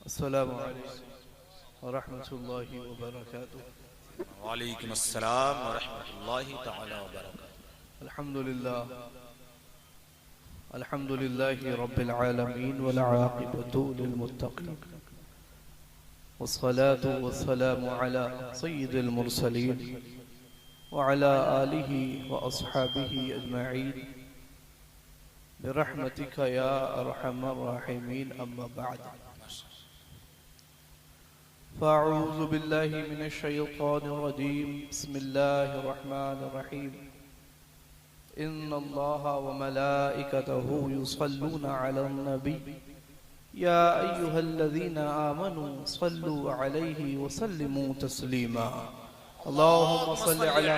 अस्सलामु अलैकुम व रहमतुल्लाहि व बरकातुहू। वालेकुम अस्सलाम व रहमतुल्लाहि तआला व बरकातुहू। अल्हम्दुलिल्लाहि रब्बिल आलमीन वल आक़िबतु लिल मुत्तक़ीन वस्सलातु वस्सलामु अला सय्यिदिल मुरसलीन व अला आलिहि व अस्हाबिहि अजमईन बिरहमतिका या अरहमर राहिमीन। अम्मा बअद, फ़अऊज़ु बिल्लाहि मिनश शैतानिर रजीम। बिस्मिल्लाहिर रहमानिर रहीम। इन्नल्लाहा व मलाइकतहू युसल्लूना अलन नबी या अय्युहल्लज़ीना आमनू सल्लू अलैहि व सल्लिमू तस्लीमा। अल्लाहुम्मा सल्लि अला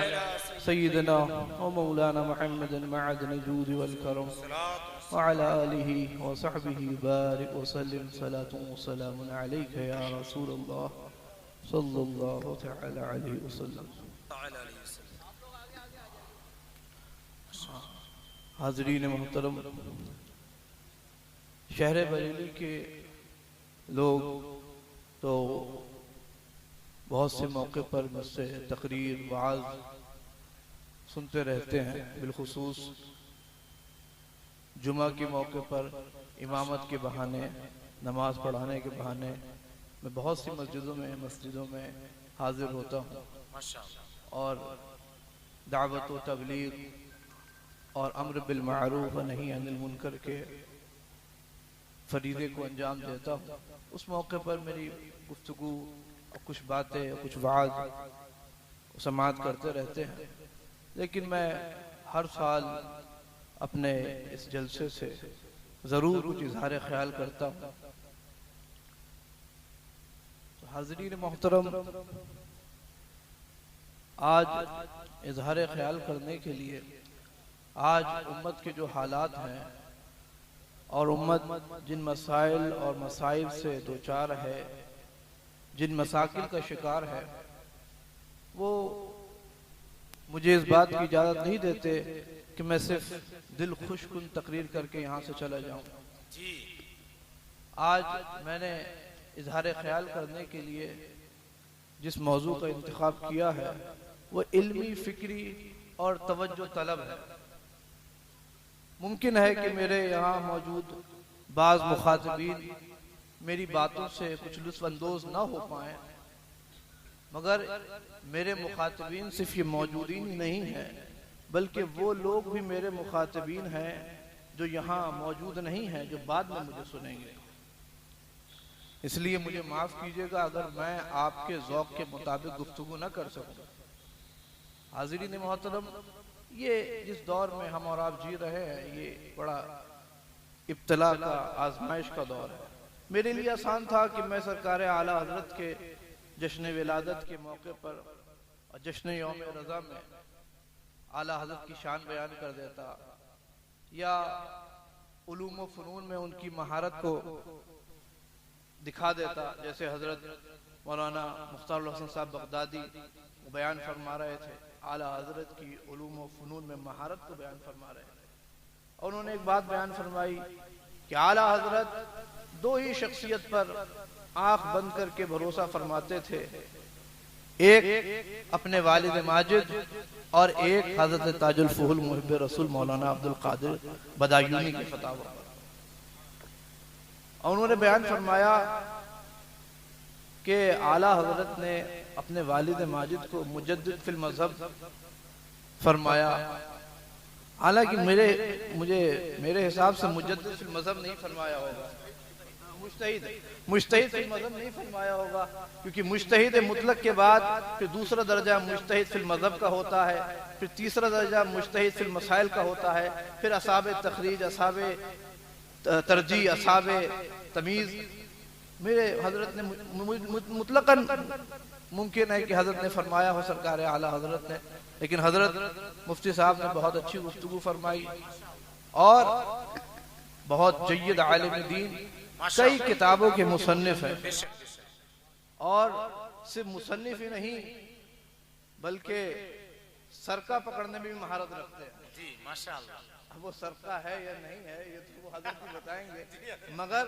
सय्यिदिना व मौलाना मुहम्मदिन मअदनिल जूदि वल करम व अला आलिहि व सहबिहि बारिक व सल्लिम सलातुन व सलामुन अलैका या रसूलल्लाह सल्लल्लाहु तआला अलैहि वसल्लम। हाज़रीन मोहतरम, शहर बरेली के लोग तो बहुत से मौके पर मुझसे तकरीर वाज़ सुनते रहते हैं। बिलखुसूस जुमा के मौके पर इमामत के बहाने, नमाज पढ़ाने के बहाने मैं बहुत सी मस्जिदों में हाजिर होता हूँ और दावत व तबलीग और अम्र बिल मारूफ व नही अनिल मुनकर के फरीज़े को अंजाम देता हूँ। उस मौके पर मेरी गुफ्तगू और कुछ बातें, कुछ वाज़ समाअत करते रहते हैं, लेकिन मैं हर साल अपने इस जलसे से ज़रूर कुछ इज़हार ख्याल करता हूँ। तो हाज़रीन मोहतरम, आज इज़हार ख्याल करने के लिए आज उम्मत के जो हालात हैं और उम्मत जिन मसाइल और मसाइब से दो चार है, जिन मसाकिल का शिकार है, वो मुझे इस बात की इजाज़त नहीं देते कि मैं सिर्फ दिल खुशकुन तकरीर करके यहाँ से चला जाऊँ। आज मैंने इज़हार ख्याल करने के लिए जिस मौजू का इंतखाब किया है वो इल्मी, फ़िक्री और तवज्जो तलब है। मुमकिन है कि मेरे यहाँ मौजूद बाज़ मुखातिबीन मेरी बातों से कुछ लुत्फ़ अंदोज़ ना हो पाएँ, मगर मेरे मुखातिबीन सिर्फ ये मौजूदीन ही नहीं हैं, बल्कि वो लोग भी मेरे मुखातिबीन हैं जो यहाँ मौजूद नहीं हैं, जो बाद में मुझे सुनेंगे। इसलिए मुझे माफ़ कीजिएगा अगर मैं आपके ज़ौक़ के मुताबिक गुफ्तगू न कर सकूँ। हाज़रीन मोहतरम, ये जिस दौर में हम और आप जी रहे हैं, ये बड़ा इब्तला का, आजमाइश का दौर है। मेरे लिए आसान था कि मैं सरकार आला हज़रत के जश्न विलादत के मौके पर और जश्न यौम रज़ा में आला हज़रत की शान बयान कर देता, या उलूम व फ़नून में उनकी महारत को दिखा देता, जैसे हज़रत मौलाना मुख्तारुल हसन साहब बगदादी बयान फरमा रहे थे। आला हज़रत की उलूम व फ़नून में महारत को बयान फरमा रहे थे, और उन्होंने एक बात बयान फरमाई कि आला हज़रत दो ही शख्सियत पर आँख बंद करके भरोसा फरमाते थे, एक अपने वालिद माजिद और एक हज़रत ताजुल फुहुल मुहिब रसूल मौलाना अब्दुल कादिर बदायूनी के फतावा। और उन्होंने बयान फरमाया कि आला हज़रत ने अपने वालिद माजिद को मुजद्दिद फिल मज़हब फरमाया। हालांकि मेरे हिसाब से मुजद्दिद फिल मज़हब नहीं फरमाया होगा, मुज्तहिद फिल मज़हब नहीं फरमाया होगा, क्योंकि मुज्तहिद मुतलक के बाद फिर दूसरा दर्जा मुज्तहिद फिल मज़हब का होता है, फिर तीसरा दर्जा मुज्तहिद फिल मसाइल का होता है, फिर असाबे तखरीज, असाबे तरजीह, असाबे तमीज़। मेरे हज़रत ने मुतलकन मुमकिन है कि हज़रत ने फरमाया हो, सरकार आला हज़रत ने, लेकिन हज़रत मुफ्ती साहब ने बहुत अच्छी गुफ्तगू फरमाई और बहुत जय्यद आलिम दीन, कई किताबों के मुसन्निफ हैं, और सिर्फ मुसन्निफ ही नहीं बल्कि सरका पकड़ने में भी महारत रखते हैं। जी माशाअल्लाह। अब वो सरका है या नहीं है ये तो वो हजरत ही बताएंगे, मगर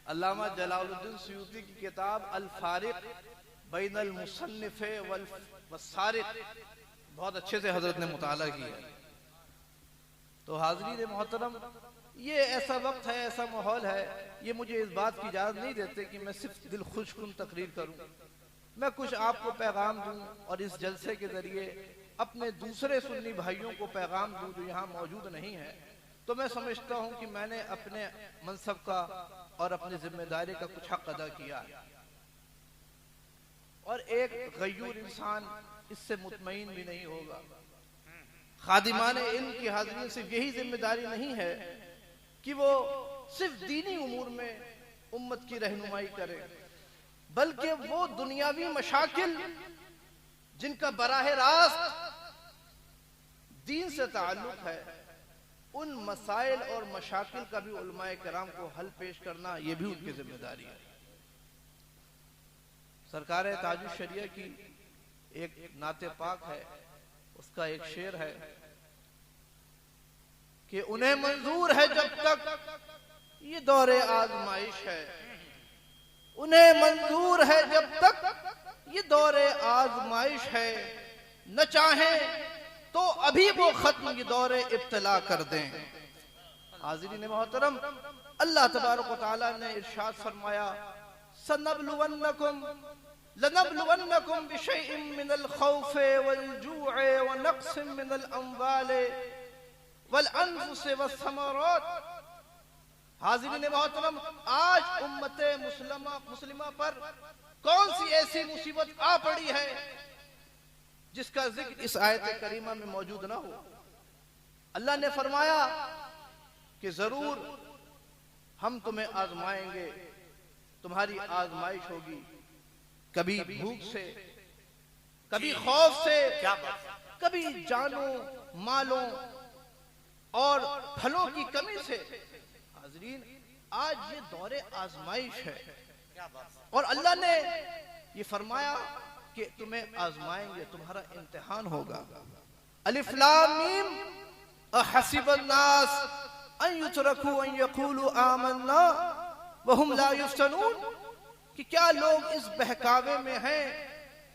अल्लामा जलालुद्दीन सुयूती की किताब अल फारिक बैन अल मुसन्निफ वल वसारिक बहुत अच्छे से हजरत ने मुताला किया है। तो हाज़रीन मोहतरम, ये ऐसा वक्त है, ऐसा माहौल है, ये मुझे इस बात की इजाज़त नहीं देते कि मैं सिर्फ दिल खुशकुन तकरीर करूं। मैं कुछ आपको पैगाम दूं और इस जलसे के जरिए अपने दूसरे सुन्नी भाइयों को पैगाम दूं जो यहाँ मौजूद नहीं है। तो मैं समझता हूँ कि मैंने अपने मनसब का और अपनी जिम्मेदारी का कुछ हक अदा किया है। और एक गयूर इंसान इससे मुतमईन भी नहीं होगा। खादिमाने इल्म की हाज़िरी सिर्फ यही जिम्मेदारी नहीं है कि वो सिर्फ दीनी उमूर में उम्मत की रहनुमाई करे, बल्कि वो दुनियावी मशाकिल जिनका बराह रास्त दीन से ताल्लुक है, उन मसाइल और मशाकिल का भी उलमाए कराम को हल पेश करना, ये भी उनकी जिम्मेदारी है। सरकार ताजुश शरिया की एक नाते पाक है, उसका एक शेर है कि उन्हें मंजूर है जब तक ये दौरे आजमाइश है, उन्हें मंजूर है जब तक ये दौरे आजमाइश है, न चाहे तो अभी वो खत्म ये दौरे इब्तला कर दें। हाज़रीन मोहतरम, अल्लाह तबारक व तआला ने इरशाद फरमाया, सनबलुवन्नकुम लनबलुवन्नकुम बिशैइन मिनल खौफ़ि वल जू'i व नक़्सिन मिनल अम्वालि वल अनफुसि वस्समरात। हाज़रीन मोहतरम, आज उम्मते मुस्लिमा पर कौन सी ऐसी मुसीबत आ पड़ी है जिसका जिक्र इस आयत करीमा में मौजूद ना हो। अल्लाह ने फरमाया कि जरूर हम तुम्हें आजमाएंगे, तुम्हारी आजमाइश होगी, कभी भूख से, कभी खौफ से, कभी जानों मालों और फलों की कमी से। हाज़रीन, आज ये दौरे आजमाइश है और अल्लाह ने ये फरमाया कि तुम्हें आजमाएंगे, तुम्हारा इम्तिहान होगा। अलिफ लाम मीम अहसिबन नास अन युतरकू अन यक़ूलू आमन्ना व हुम ला युफ्तनून, कि क्या लोग इस बहकावे में हैं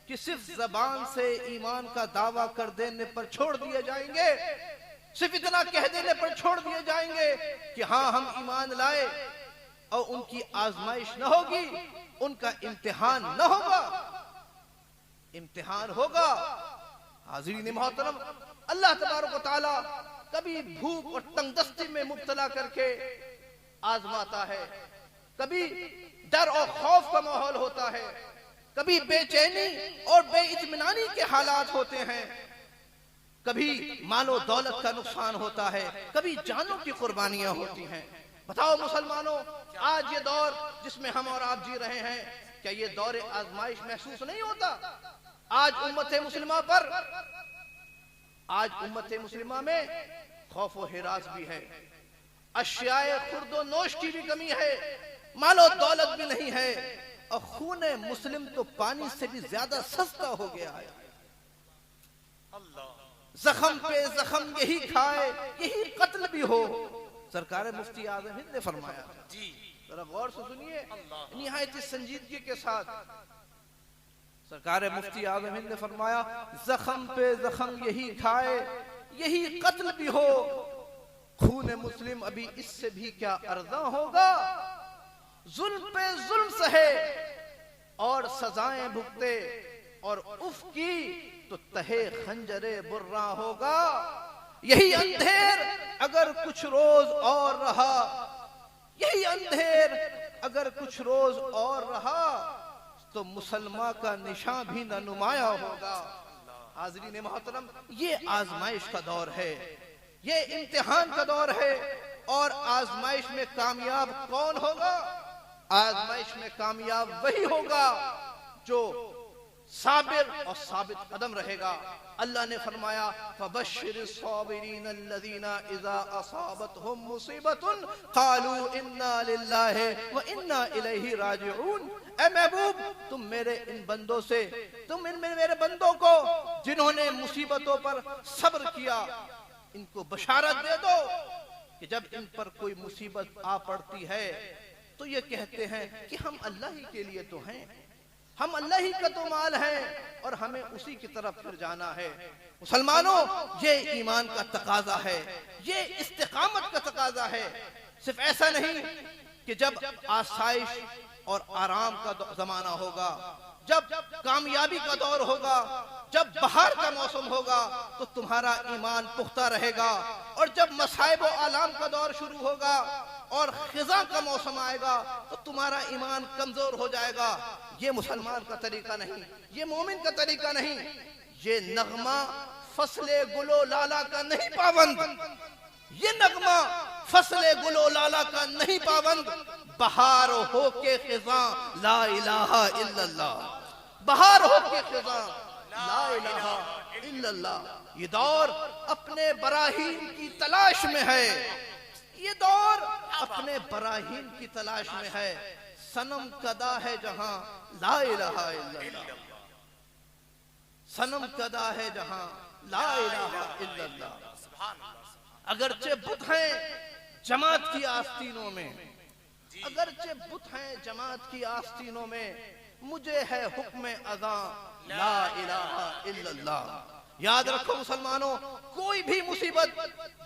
कि सिर्फ जबान से ईमान का दावा कर देने पर छोड़ दिए जाएंगे, सिर्फ इतना कह देने पर छोड़ दिए जाएंगे कि हाँ हम ईमान लाए, और उनकी आजमाइश न होगी, उनका इम्तिहान न होगा। इम्तिहान होगा। हाज़रीन मोहतरम, अल्लाह तबारक व तआला कभी भूख और तंगदस्ती में मुब्तला करके आजमाता है, कभी डर और खौफ का माहौल होता है, कभी बेचैनी और बेइत्मीनानी के हालात होते हैं, कभी मालो दौलत का नुकसान होता है, कभी जानों की कुर्बानियां होती हैं। बताओ मुसलमानों, आज ये दौर जिसमें हम और आप जी रहे हैं, क्या ये दौर आजमाइश महसूस नहीं होता? आज उम्मत मुस्लिमा पर, आज उम्मत मुस्लिमा में खौफ व हिरास भी है, अशियाए खुर्दो नोश की भी कमी है, मालो दौलत भी नहीं है, और खूने मुस्लिम तो पानी से भी ज्यादा सस्ता हो गया है। जख्म पे जख्म यही खाए, यही कत्ल भी हो। सरकार मुफ्ती आज़म हिंद ने फरमाया, जरा गौर से सुनिए निहायत संजीदगी के साथ। सरकार मुफ्ती आज़म हिंद ने फरमाया, जख्म पे जख्म यही खाए, यही कत्ल भी हो, खून मुस्लिम अभी इससे भी क्या अर्जा होगा। जुल्म पे जुल्म सहे और सजाएं भुगते, और उफ की तो तहे खंजरे बुर्रा होगा। यही अंधेर अगर कुछ रोज और रहा, यही अंधेर अगर कुछ रोज और रहा, तो मुसलमान का निशान भी न नुमाया होगा। हाज़रीन मोहतरम, ये आजमाइश का दौर है, ये इम्तिहान का दौर है, और आजमाइश में कामयाब कौन होगा? आजमाइश में कामयाब वही होगा जो साबिर और साबित कदम रहेगा। अल्लाह ने फरमाया, फबश्शिरिस साबिरीन अल्लज़ीना इज़ा असाबतहुम मुसीबतुन क़ालू इन्ना लिल्लाहि व इन्ना इलैहि राजिऊन। ऐ महबूब, तुम मेरे इन बंदों से, तुम इन मेरे बंदों को जिन्होंने मुसीबतों पर सब्र किया, इनको बशारत दे दो कि जब इन पर कोई मुसीबत आ पड़ती है तो ये कहते हैं कि हम अल्लाह ही के लिए तो हैं, हम अल्लाह ही का तो माल है और हमें उसी की तरफ फिर जाना है। मुसलमानों, ये ईमान का तकाजा है, ये इस्तिकामत का तकाजा है। सिर्फ ऐसा नहीं कि जब आसाइश और आराम का जमाना होगा, जब कामयाबी का दौर होगा, जब बहार का मौसम होगा तो तुम्हारा ईमान पुख्ता रहेगा, और जब मसाइब और आलाम का दौर शुरू होगा और खिजा का मौसम आएगा तो तुम्हारा ईमान कमजोर हो जाएगा। ये मुसलमान का तरीका नहीं, ये मोमिन का तरीका नहीं। ये नगमा फसले गुलो लाला का नहीं पाबंद, ये नगमा फसले गुलो लाला का नहीं पाबंद। बहार हो के खिजा ला इलाहा इल्लल्लाह, बहार हो के खिजा ला इलाहा इल्लल्लाह। ये दौर अपने बराहीन की तलाश में है, ये दौर अपने बराहीन की तलाश में है। सनम कदा है जहां ला इलाहा इल्लल्लाह, सनम कदा है जहां ला इलाहा इल्लल्लाह। अगरचे बुत हैं जमात की आस्तीनों में, अगरचे बुत हैं जमात की आस्तीनों में, मुझे है हुक्म अज़ा ला इलाहा इल्लल्लाह। याद रखो मुसलमानों, कोई भी मुसीबत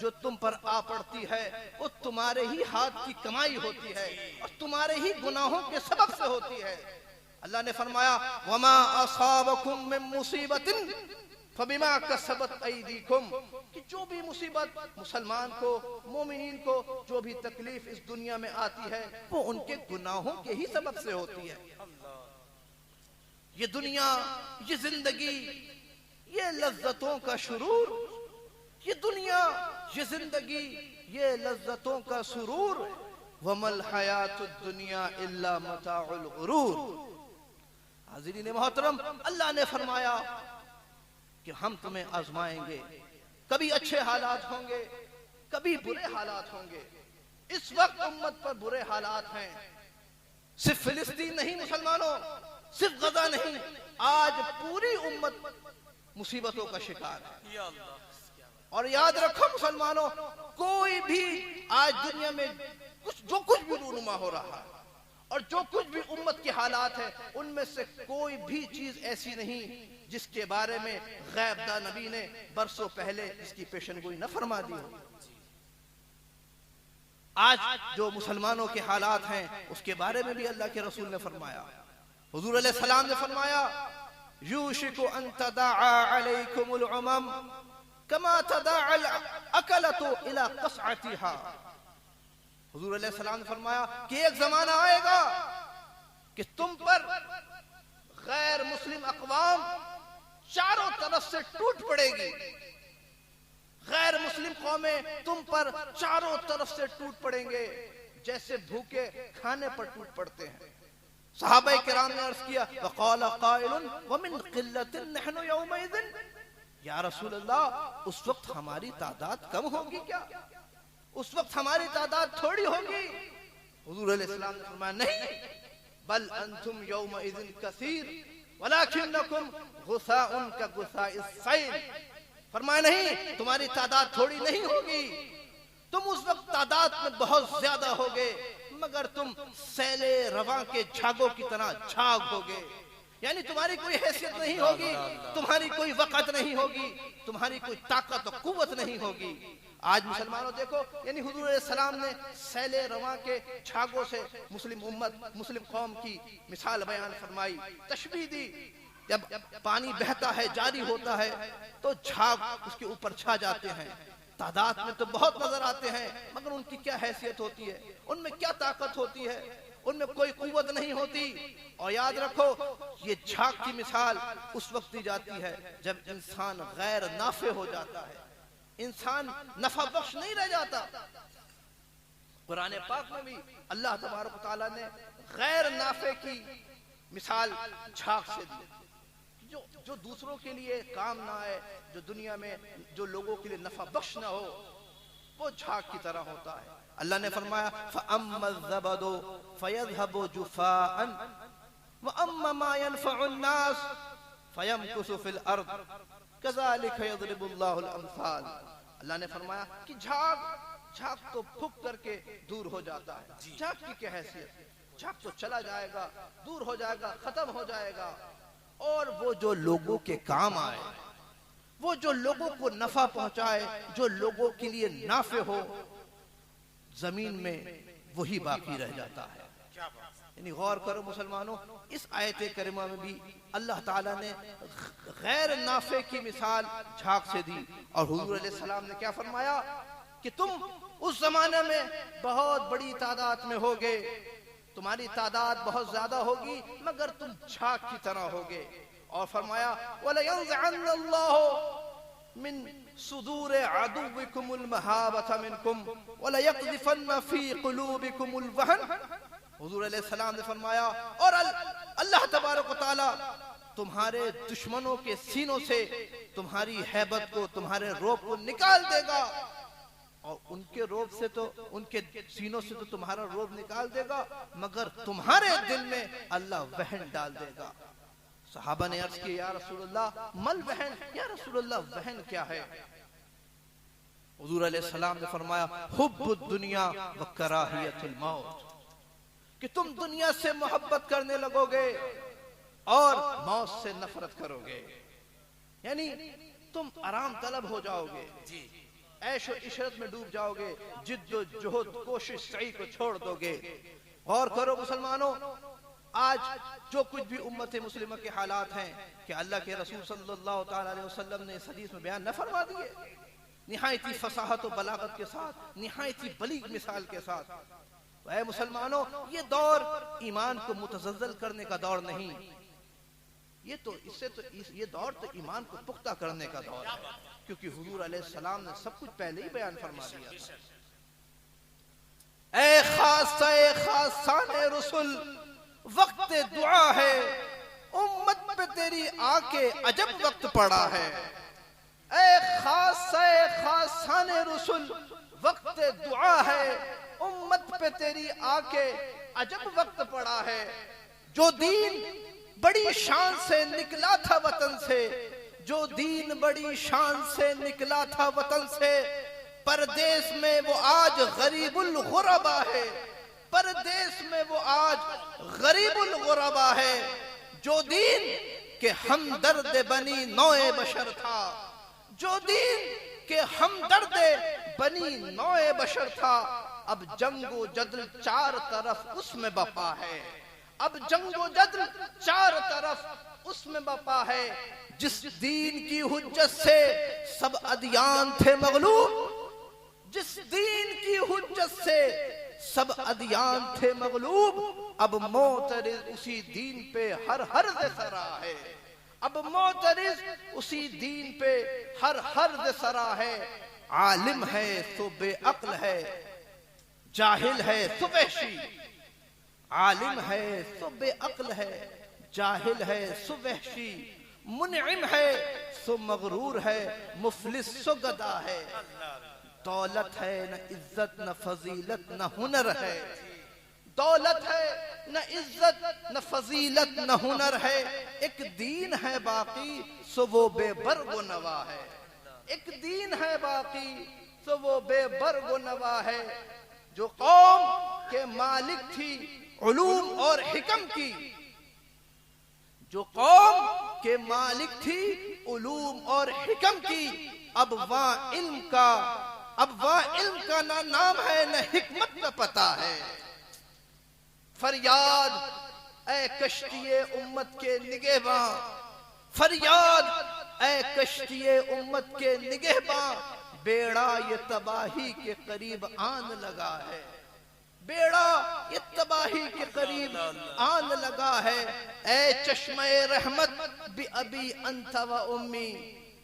जो तुम पर आ पड़ती है वो तुम्हारे ही हाथ की कमाई होती है और तुम्हारे ही गुनाहों के सबब से होती है। अल्लाह ने फरमाया वमा असाबकुम मिन मुसीबतिन फबिमा कसबत ऐदीकुम, कि जो भी मुसीबत मुसलमान को, मोमिनीन को जो भी तकलीफ इस दुनिया में आती है वो उनके गुनाहों के ही सबब से होती है। ये दुनिया, ये जिंदगी, ये लज्जतों का शुरूर, ये दुनिया, ये जिंदगी, ये लज्जतों का सुरूर। वमल हयातुद दुनिया इल्ला मताउल गुरूर। हाज़िरीन मोहतरम, अल्लाह ने फरमाया कि हम तुम्हें आजमाएंगे, कभी अच्छे हालात होंगे, कभी बुरे हालात होंगे। इस वक्त उम्मत पर बुरे हालात हैं, सिर्फ फिलिस्तीन नहीं मुसलमानों, सिर्फ गजा नहीं, आज पूरी उम्मत मुसीबतों का शिकार है। और याद रखो मुसलमानों, कोई भी आज दुनिया में कुछ भी रूनुमा हो रहा है और जो कुछ भी उम्मत के हालात है, उनमें से कोई भी चीज ऐसी नहीं जिसके बारे में गैबदा नबी ने बरसों पहले इसकी पेशनगोई न फरमा दी हो। आज जो मुसलमानों के हालात हैं उसके बारे में भी अल्लाह के रसूल ने फरमाया, हुजूर अलैहि सलाम ने फरमाया यूशिकु अन तदाअ अलैकुमुल उमम कमा तदाअ अल अकलतु इला क़स्अतिहा। हुजूर अलैहि सलाम ने फरमाया कि एक जमाना आएगा कि तुम पर गैर मुस्लिम अक़वाम चारों तरफ से टूट पड़ेगी, गैर मुस्लिम कौमें तुम पर चारों तरफ से टूट पड़ेंगे जैसे भूखे खाने पर टूट पड़ते हैं। सहाबा किराम ने अर्ज किया वक़ाल क़ाइलुन व मिन क़िल्लतिन नहनु यौमइज़िन, या रसूल अल्लाह, उस वक्त हमारी तादाद कम होगी क्या? उस वक्त हमारी तादाद थोड़ी होगी? हुजूर अलैहि सलाम ने फरमाया नहीं, बल अंतुम यौमइज़िन कसीर वलाकिन्नकुम गुसाउन का गुसाइस सैल। फरमाया नहीं, तुम्हारी तादाद थोड़ी नहीं होगी, तुम उस वक्त तादाद में बहुत ज्यादा होगे मगर तुम सैले रवां के झागों की तरह झाग होगे। यानी तुम्हारी कोई हैसियत नहीं होगी, तुम्हारी कोई वक़्त नहीं होगी, तुम्हारी कोई ताकत और कुव्वत नहीं होगी। आज मुसलमानों देखो, यानी हुजूर अलैहि सलाम ने सैले रवां के झागों से मुस्लिम उम्मत, मुस्लिम कौम की मिसाल बयान फरमाई, तशबीह दी। जब पानी बहता है, जारी होता है, तो झाग उसके ऊपर छा जाते हैं। तादाद में तो बहुत नजर आते हैं मगर उनकी क्या हैसियत होती है, उनमें क्या ताकत होती है, उनमें कोई कुव्वत नहीं होती। और याद रखो, ये झाग की मिसाल उस वक्त दी जाती है जब इंसान गैर नाफे हो जाता है, इंसान नफा बख्श नहीं रह जाता। कुरान पाक में भी अल्लाह तबारक व तआला ने गैर नाफे की मिसाल झाग से दी, जो दूसरों के लिए काम ना आए, जो दुनिया में जो लोगों के लिए नफा बख्श ना हो, वो झाग की तरह होता है। अल्लाह ने फरमाया फ़अम्मा ज़बदु फ़यज़हबु जुफ़ाअन व अम्मा मा यनफ़अु अन्नास फ़यमकुसु फ़िल अर्द कज़ालिका यज़रिबुल्लाहुल अम्साल। अल्लाह ने फरमाया कि झाग तो फूक करके दूर हो जाता है, झाग की क्या हैसियत, झाग तो चला जाएगा, दूर हो जाएगा, खत्म हो जाएगा। और वो जो लोगों के काम आए, वो जो लोगों को नफा पहुंचाए, जो लोगों के लिए नाफे हो, जमीन में वही बाकी रह जाता है। यानी गौर करो मुसलमानों, इस आयत करीमा में भी अल्लाह ताला ने गैर नाफे की मिसाल झाग से दी। और हुजूर अलैहि सलाम ने क्या फरमाया कि तुम उस जमाने में बहुत बड़ी तादाद में होगे, तुम्हारी तादाद बहुत ज्यादा होगी, मगर तुम झाग की तरह होगे। और फरमाया वलयंज़अन्नल्लाहु मिन सुदूर अदुव्विकुमुल महाबता मिनकुम वलयक़ज़िफ़न्न फ़ी क़ुलूबिकुमुल वहन। हुजूर अलैहि सलाम ने फरमाया और अल्लाह तबारक व तआला तुम्हारे दुश्मनों के सीनों से तुम्हारी हैबत को, तुम्हारे रोब को निकाल देगा। और उनके रोब से तो, उनके सीनों से तो तुम्हारा रोब निकाल देगा, मगर तुम्हारे दिल में अल्लाह वहन डाल देगा। सहाबा ने अर्ज किया, या रसूलुल्लाह मल वहन, या रसूलुल्लाह वहन क्या है? हुजूर अलैहि सलाम ने फरमाया हुब्बुद दुनिया व कराहियतुल मौत, कि तुम दुनिया से मोहब्बत करने लगोगे और मौत से नफरत करोगे। यानी तुम आराम तलब हो जाओगे, ऐशो इशरत में डूब जाओगे, जिद्दो जुहद कोशिश सही को छोड़ दोगे। गौर करो मुसलमानों, आज जो कुछ भी उम्मत मुस्लिमा के हालात हैं कि अल्लाह के रसूल सल्लल्लाहु ताला अलैहि वसल्लम ने इस हदीस में बयान न फरमा दिए, निहायती फसाहत और बलागत के साथ, निहायती बलीग मिसाल के साथ। ऐ मुसलमानों, ये दौर ईमान को मुतज़ल्ज़ल करने का दौर नहीं, ये दौर तो ईमान को पुख्ता करने का दौर है, क्योंकि हुजूर अलैहिस्सलाम ने सब कुछ पहले ही बयान फरमा दिया। ऐ खासाने रसूल, वक्त दुआ है, उम्मत पे तेरी आके अजब वक्त पड़ा है। ऐ खासाने रसूल, वक्त दुआ है, उम्मत पे तेरी आके अजब वक्त पड़ा है। जो दीन बड़ी शान से निकला था वतन से, जो दीन बड़ी शान से निकला था वतन से, परदेश में वो आज गरीबुल गुरबा है, परदेश में वो आज गरीबुल गुरबा है। जो दीन के हमदर्द बनी नौए बशर था, जो दीन के हमदर्द बनी नौए बशर था, अब जंगो जदल चार तरफ उसमें बपा है, अब जंगो जदल चार तरफ उसमें बपा है। जिस दीन की हुज्जत से सब अदियान थे मगलूब, जिस दीन की हुज्जत से सब अदियान थे मगलूब, अब मोतरिज उसी दीन पे हर हर्ज सरा है, अब मोतरिज उसी दीन पे हर हर्ज सरा है। आलिम है तो बेअक्ल है, जाहिल है तो वहशी, आलिम है तो बेअक्ल है, जाहिल है सो वहशी, मुनइम है सो मगरूर है, मुफलिस सो गदा है। दौलत है न इज्जत न फजीलत न हुनर है, दौलत है न इज्जत न फजीलत न हुनर है। एक दीन है बाकी सो वो बेबर्ग व नवा है, एक दीन है बाकी सो वो बेबर्ग व नवा है। जो कौम के मालिक थी उलूम और हिकम की, जो कौम के मालिक थी उलूम और हिकम की, अब वहाँ इल्म का ना नाम है न हिकमत का पता है। फरियाद ऐ कश्तिये उम्मत के निगहबां, फरियाद ऐ कश्तिये उम्मत के निगहबां, बेड़ा ये तबाही के करीब आन लगा है, बेड़ा ये तबाही के करीब आन लगा है। ऐ चश्मे रहमत बि अबी अंत व उम्मी,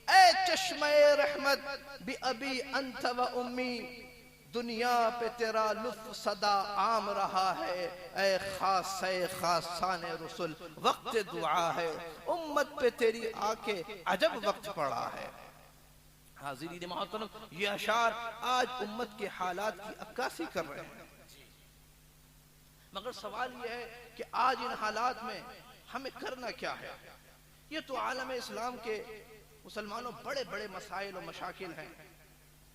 ऐ चश्मे रहमत बि अबी अंत व उम्मी, दुनिया पे तेरा लुत्फ सदा आम रहा है। ऐ खासाने रसूल, वक्त दुआ है, उम्मत पे तेरी आके अजब वक्त पड़ा है। हाज़िरीन मोहतरम, ये अशार आज उम्मत के हालात की अक्कासी कर रहे हैं, मगर सवाल यह है कि आज इन हालात में हमें करना क्या है। ये तो आलम इस्लाम के मुसलमानों बड़े बड़े मसाइल और मशाकिल हैं,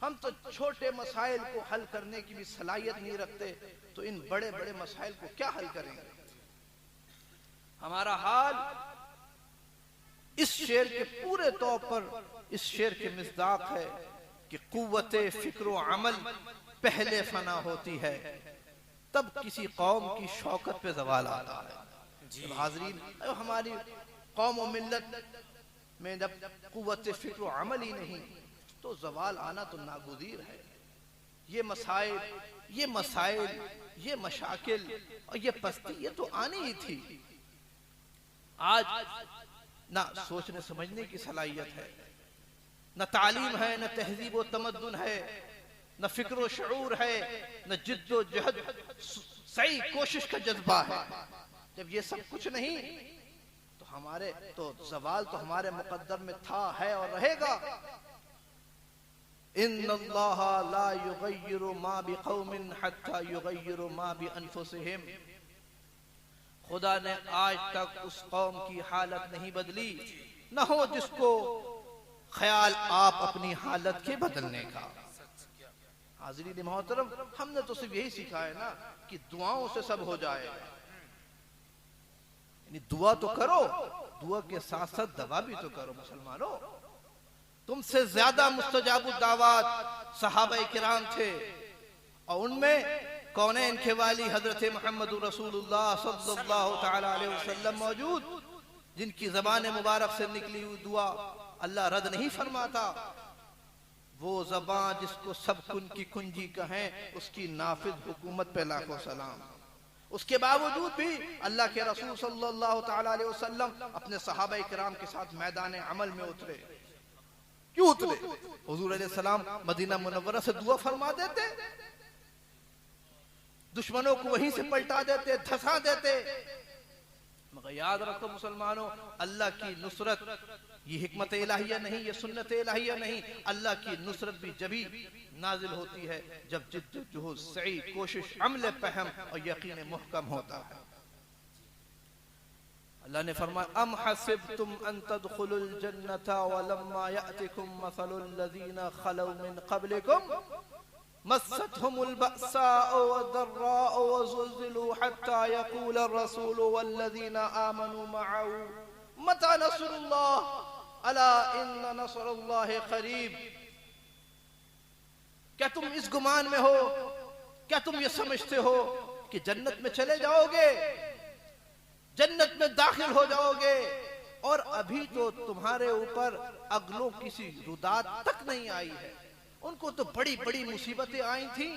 हम तो छोटे मसाइल को हल करने की भी सलाहियत नहीं रखते, तो इन बड़े बड़े मसाइल को क्या हल करेंगे। हमारा हाल इस शेर के पूरे तौर पर, इस शेर के मिस्दाक है कि कुव्वते फिक्र व अमल पहले फना होती है, तब किसी कौम की शौकत पे जवाल आता है। हाजरीन, हमारी कौम और मिल्लत में जब कुव्वते फिक्र व अमल ही नहीं, तो जवाल आना तो नागुज़ीर है। ये मसाइल, ये मसाइल, ये मशाकिल और ये पस्ती, ये तो आनी ही थी। आज ना सोचने समझने की सलाहियत है, न तालीम है, न तहजीब व तमद्दुन है, न फिक्र व शऊर है, न जिद्दो जहद, सही कोशिश का जज्बा है। जब ये सब कुछ नहीं, तो हमारे तो जवाल तो हमारे मुकद्दर में था, है और रहेगा। इन्नल्लाह ला युगय्यिरु मा बिक़ौमिन हत्ता युगय्यिरु मा बिअनफुसिहिम। खुदा ने आज तक उस कौम की हालत नहीं बदली, न हो जिसको ख्याल आप अपनी हालत के बदलने का। हाज़रीन मोहतरम, हमने तो सिर्फ यही सीखा है ना कि दुआओं से सब हो जाए। यानी दुआ तो करो, दुआ के साथ साथ दवा भी तो करो। मुसलमानों, तुमसे ज्यादा मुस्तजाबुद दावात सहाबा किराम थे, और उनमें कौनैन के वाली हजरत मोहम्मद रसूलुल्लाह सल्लल्लाहु तआला अलैहि वसल्लम मौजूद, जिनकी ज़बान मुबारक से निकली हुई दुआ अल्लाह रद्द नहीं फरमाता। वो ज़बान जिसको सब कुन की कुंजी कहें, उसकी नाफिज हुकूमत पे लाखों सलाम। उसके बावजूद भी अल्लाह के रसूल सल्लल्लाहु तआला अलैहि वसल्लम अपने सहाबा किराम के साथ मैदान अमल में उतरे। क्यों उतरे? हुजूर अलैहि सलाम मदीना मुनव्वरा से दुआ फरमा देते, दुश्मनों को वहीं से पलटा देते, धसा देते। मगर याद रखो मुसलमानों, अल्लाह की नुसरत ये हिकमत इलाहिया नहीं, ये सुन्नत इलाहिया नहीं। अल्लाह की नुसरत भी जभी नाजिल होती है जब जिद्द जुहूद, सही कोशिश, अमल पहम और यकीन मुहकम होता है। अल्लाह ने फरमाया, अम हसिबतुम अन तदखुलुल जन्नता वलम्मा यातिकुम मसलुल लज़ीना खलौ मिन क़ब्लिकुम मस्सतहुमुल बअसाउ वद्दर्राउ वज़ुलज़िलू हत्ता यक़ूलर रसूलु वल्लज़ीना आमनू मअहू मता नस्रुल्लाह अला इन्न नस्रुल्लाहि क़रीब। क्या तुम इस गुमान में हो, क्या तुम ये समझते हो कि जन्नत में चले जाओगे, जन्नत में दाखिल हो जाओगे, और अभी तो तुम्हारे ऊपर अगलों किसी रुदात तक नहीं आई है। उनको तो बड़ी बड़ी मुसीबतें आई थी,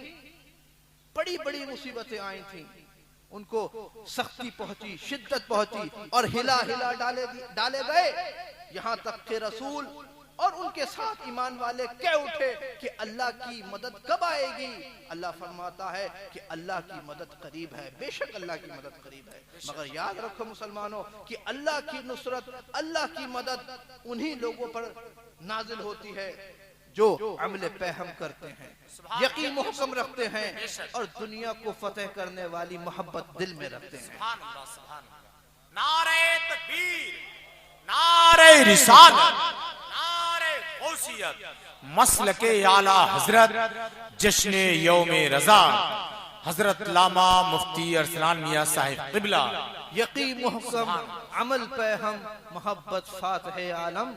बड़ी बड़ी मुसीबतें आई थी, उनको सख्ती पहुंची, शिद्दत पहुंची, और हिला हिला डाले गए। यहां तक के रसूल और उनके साथ ईमान वाले कह उठे कि अल्लाह की मदद कब आएगी। अल्लाह फरमाता है कि अल्लाह की मदद करीब है, बेशक अल्लाह की मदद करीब है। मगर याद रखो मुसलमानों कि अल्लाह की नुसरत, अल्लाह की मदद उन्हीं लोगों पर नाजिल होती है जो अमल पहम करते हैं, यकीन मुहकम रखते हैं, और दुनिया को फतेह करने वाली मोहब्बत दिल में रखते हैं। नारे तकबीर, नारे रिसालत, नारे गौसियत, मसलके आला हजरत, जश्न यौमे रजा, हजरत लामा मुफ्ती अरसलान मियां साहिब क़िबला। यकीन मुहकम, अमल पहम, मोहब्बत, फातिह आलम,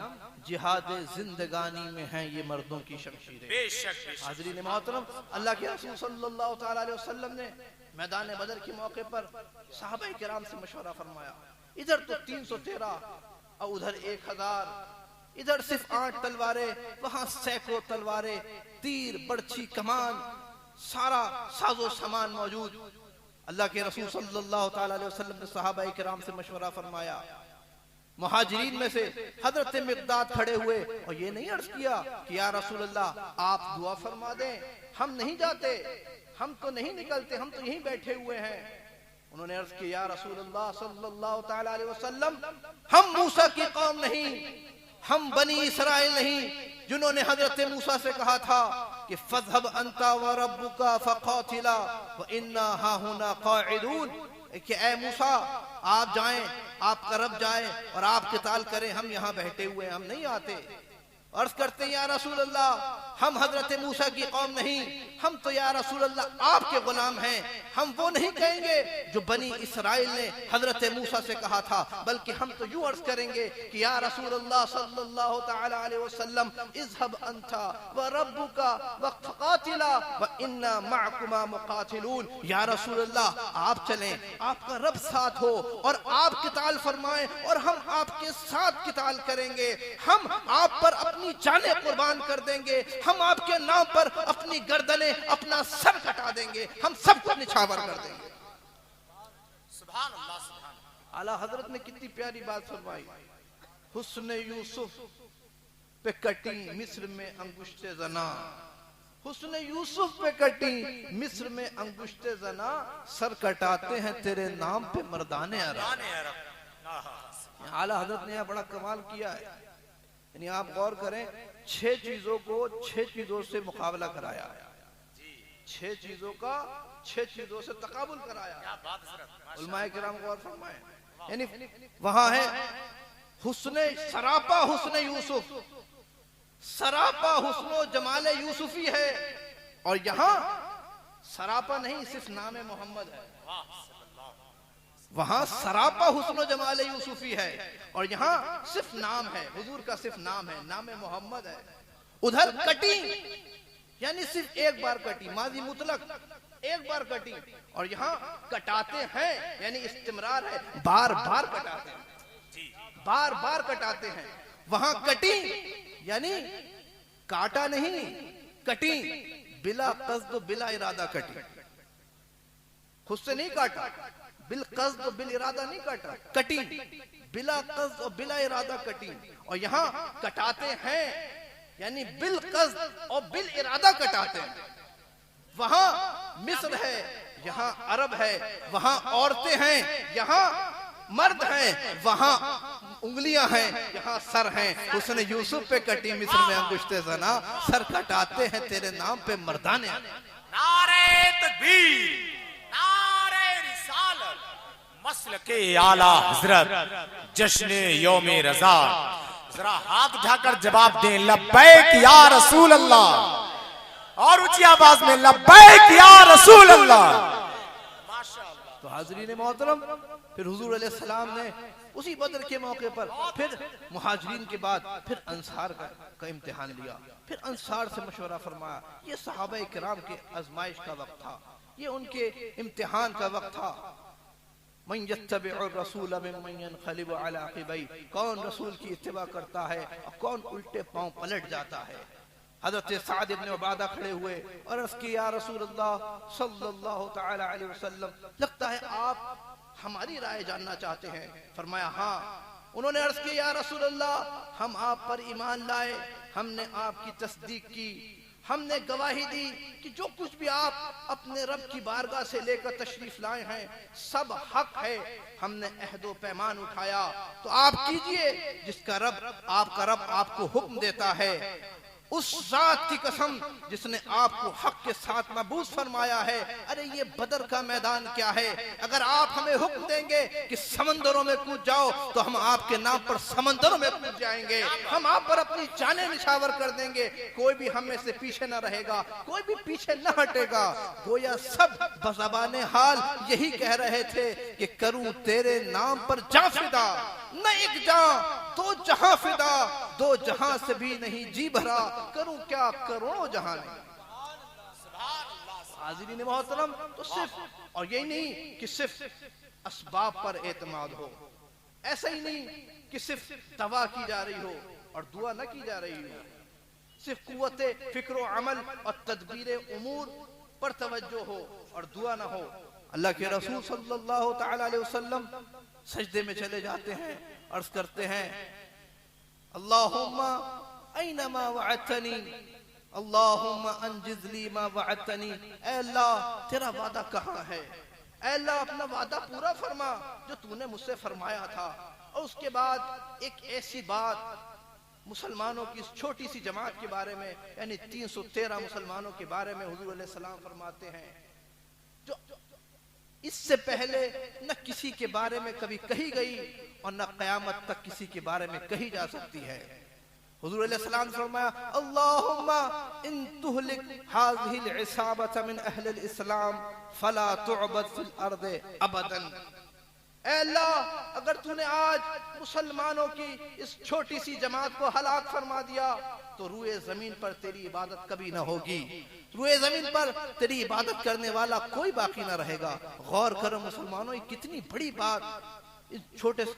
जिहाद जिंदगानी में हैं ये मर्दों की शमशीरें। हाज़रीन मोहतरम, अल्लाह के रसूल सल्लल्लाहु तआला अलैहि वसल्लम ने मैदान बदर के मौके पर सहाबा किराम से मशवरा फरमाया। इधर तो 313 और उधर 1000, इधर सिर्फ 8 तलवारें, वहां सैकड़ों तलवारें, तीर, बर्छी, कमान, सारा साजो सामान मौजूद। अल्लाह के रसूल सल्लल्लाहु तआला अलैहि वसल्लम ने सहाबा किराम से मशवरा फरमाया। मुहाजिरीन में से हजरत मिक़दाद खड़े हुए और ये नहीं अर्ज किया कि या रसूल अल्लाह आप दुआ फरमा दें, हम नहीं जाते, हम तो नहीं निकलते, हम तो यहीं बैठे हुए हैं। उन्होंने अर्ज किया, या रसूल अल्लाह सल्लल्लाहु तआला अलैहि वसल्लम, हम मूसा की कौम नहीं, हम बनी इसराइल नहीं, जिन्होंने हजरत मूसा से कहा था कि फज़हब अंता व रब्बुका फ़क़ातिला व इन्ना हाहुना क़ाइदून, कि ऐ मूसा आप जाएं, आपका रब जाए और आप क़िताल करें, हम यहाँ बैठे हुए हैं, हम नहीं आते। अर्ज करते हैं या रसूल अल्लाह, हम हजरत मूसा की कौम नहीं, हम तो या रसूल अल्लाह आपके गुलाम हैं। हम वो नहीं कहेंगे जो बनी इसराइल ने हजरत मूसा से कहा था, बल्कि हम तो यूं अर्ज करेंगे कि या रसूल अल्लाह सल्लल्लाहु तआला अलैहि वसल्लम इज़हब अंता व रब्बुका वक़ातिला व इन्ना मअकुमा मुक़ातिलून। या रसूल अल्लाह आप चलें, आपका रब साथ हो और आप किताल फरमाएं और हम आपके साथ किताल करेंगे। हम आप पर अपनी जाने कुर्बान कर देंगे, हम आपके नाम पर अपनी गर्दनें, अपना सर कटा देंगे, हम सबको निछावर कर देंगे। सुभान अल्लाह, सुभान अल्लाह। आला हजरत ने कितनी प्यारी बात फरमाई। हुस्न यूसुफ पे कटी मिस्र में अंगुश्ते जना, हुस्न यूसुफ पे कटी मिस्र में अंगुश्ते जना, सर कटाते हैं तेरे नाम पे मर्दाने अरब। आला हजरत ने यहाँ बड़ा कमाल किया है। यानी आप गौर करें, 6 चीजों को 6 चीजों से मुकाबला कराया, 6 चीजों का 6 चीजों से तकाबुल कराया। उलमाए किराम गौर फरमाएं। यानी वहां है हुस्ने सरापा हुस्ने यूसुफ, सरापा हुस्नो जमाले यूसुफी है, और यहाँ सरापा नहीं सिर्फ नाम मोहम्मद है। वहां सरापा हुस्नो जमाले यूसुफी है और यहाँ सिर्फ नाम है, हुजूर का सिर्फ नाम है, नाम मोहम्मद है। उधर कटी यानी सिर्फ एक बार कटी, माजी मुतलक एक बार कटी, और यहाँ कटाते हैं यानी इस्तिमरार है, बार बार कटाते हैं, बार बार कटाते हैं। वहां कटी यानी काटा नहीं, कटी बिला कस्द बिला इरादा कटी, खुद से नहीं काटा, बिल कस्द बिल इरादा नहीं काटा, कटी बिला कस्द और बिला इरादा कटी। और यहाँ कटाते हैं यानी बिल कस्द और बिल इरादा कटाते हैं। वहां मिस्र है, यहाँ अरब है, वहां औरतें हैं, यहाँ मर्द हैं, वहां उंगलियां हैं, यहाँ सर हैं। उसने यूसुफ पे कटी मिस्र में अंगुश्ते जना, सर कटाते हैं तेरे नाम पे मर्दाने। नारे तकबीर, नारे रिसालत, मसलके आला हजरत, जश्न यौमे रज़ा। जरा हाथ उठाकर जवाब दें, लब्बैक या रसूल अल्लाह, और ऊंची आवाज में लब्बैक या रसूल अल्लाह। माशाअल्लाह। तो हाज़रीन मोहतरम, फिर हुजूर अलैहिस्सलाम ने उसी बदर के मौके पर फिर मुहाजिरीन के बाद फिर अंसार का इम्तिहान लिया, फिर अंसार से मशवरा फरमाया। ये सहाबा किराम के आजमाइश का वक्त था, ये उनके इम्तिहान का वक्त था। मन यत्तबिउर रसूल मिम्मन यनक़लिबु अला अक़िबै, कौन रसूल की इत्तिबा करता है और कौन उल्टे पांव पलट जाता है। हज़रत साद इब्न उबादा खड़े हुए और अर्ज़ की, या रसूल अल्लाह सल्लल्लाहु तआला अलैहि वसल्लम, लगता है आप हमारी राय जानना चाहते हैं। फरमाया हाँ। उन्होंने अर्ज़ की, या रसूल अल्लाह, हम आप पर ईमान लाए, हमने आपकी तस्दीक की, हमने गवाही दी कि जो कुछ भी आप अपने रब की बारगाह से लेकर तशरीफ लाए हैं सब हक है। हमने अहदो पैमान उठाया, तो आप कीजिए जिसका रब, आपका रब आपको हुक्म देता है। उस जात की कसम जिसने आपको हक के साथ मबूस फरमाया है। अरे ये बदर का मैदान क्या है, अगर आप हमें हुक्म देंगे कि समंदरों में कूद जाओ तो हम आपके नाम पर समंदरों में कूद जाएंगे, हम आप पर अपनी जानें निछावर कर देंगे, कोई भी हम में से पीछे न रहेगा, कोई भी पीछे न हटेगा। गोया सब बज़बाने हाल यही कह रहे थे कि करूं तेरे नाम पर जा फिदा, न एक जान तो जहां फिदा, दो जहां से भी नहीं जी भरा, करूं क्या करोड़ों जहां नहीं। हाज़रीन मोहतरम, तो सिर्फ और यही नहीं कि सिर्फ असबाब पर एतमाद हो, ऐसा ही नहीं कि सिर्फ दवा की जा रही हो और दुआ न की जा रही हो, सिर्फ कुव्वते फिक्र अमल और तदबीर उमूर पर तवज्जो हो और दुआ न हो। अल्लाह के रसूल सल्लल्लाहु तआला अलैहि वसल्लम सजदे में चले जाते हैं, अर्ज करते हैं, अल्लाहुम्मा ऐनमा वअदतनी, अल्लाहुम्मा अंजिज़ ली मा वअदतनी। ऐ अल्लाह तेरा वादा कहाँ है, ऐ अल्लाह अपना वादा पूरा फरमा जो तूने मुझसे फरमाया था। और उसके बाद एक ऐसी बात मुसलमानों की इस छोटी सी जमात के बारे में, यानी 313 मुसलमानों के बारे में हुजूर अलैहि सलाम फरमाते हैं जो इससे पहले न किसी के बारे में कभी कही गई और न क़यामत तक किसी के बारे में कही जा सकती है। हुजूर अलैहिस्सलाम ने फरमाया अल्लाहुम्मा इन तुहलिक हाज़िहिल इसाबत मिन अहलिल इस्लाम फला तुअबद फिल अर्दि अबदन। ऐ अल्लाह, अगर तूने आज मुसलमानों की इस छोटी सी जमात को हलाक फरमा दिया तो रूए जमीन पर तेरी इबादत कभी ना होगी, रूए जमीन पर तेरी इबादत करने वाला कोई बाकी ना रहेगा। गौर करो मुसलमानों, ये कितनी बड़ी बात इस